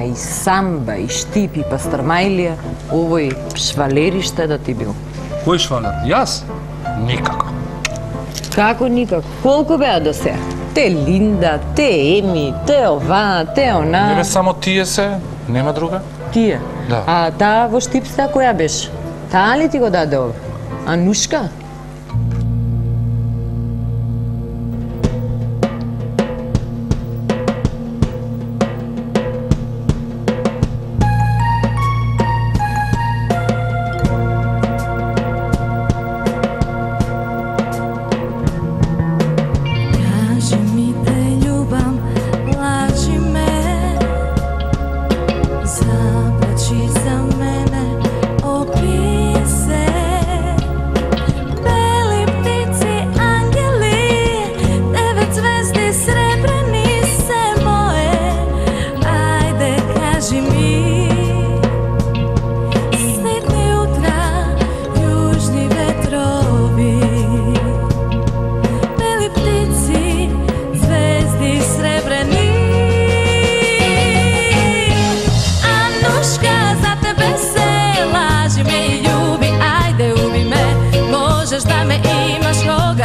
а и самба, и штип, и пастрмајлија, овој швалерище да ти бил. Кој швалер? Јас? Никако. Како никак? Колку беа до сега? Те Линда, те Еми, те ова, те она. Не бе, само тие се, нема друга? Тие? Да. А таа во Штипста која беше? Таа ли ти го даде ова? Анушка?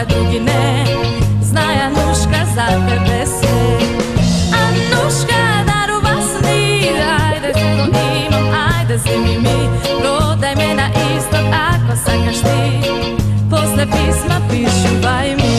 Drugi ne, znaj Anuška za tebe se. Anuška daruva sni, ajde što imam, ajde zimi mi, prodaj me na istok ako sakaš ti, posle pisma pišuvaj mi.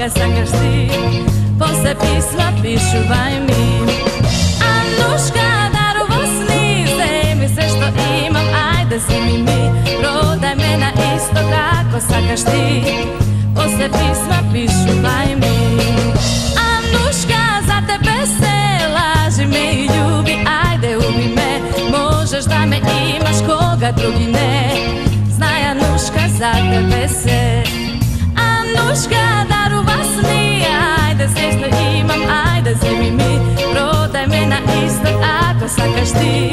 Sakaš ti, posle pisma pišuvaj mi. Anuška daruva sni, zemi sve što imam, ajde zemi mi, prodaj me na istok ako sakaš ti, posle pisma pišuvaj mi. Anuška za tebe se laži me i ljubi, ajde ubi me, možeš da me imaš koga drugi ne, znaj Anuška za tebe se. Anuška daruva sni, ajde sve što imam, ajde zemi mi, prodaj me na istok ako sakaš ti,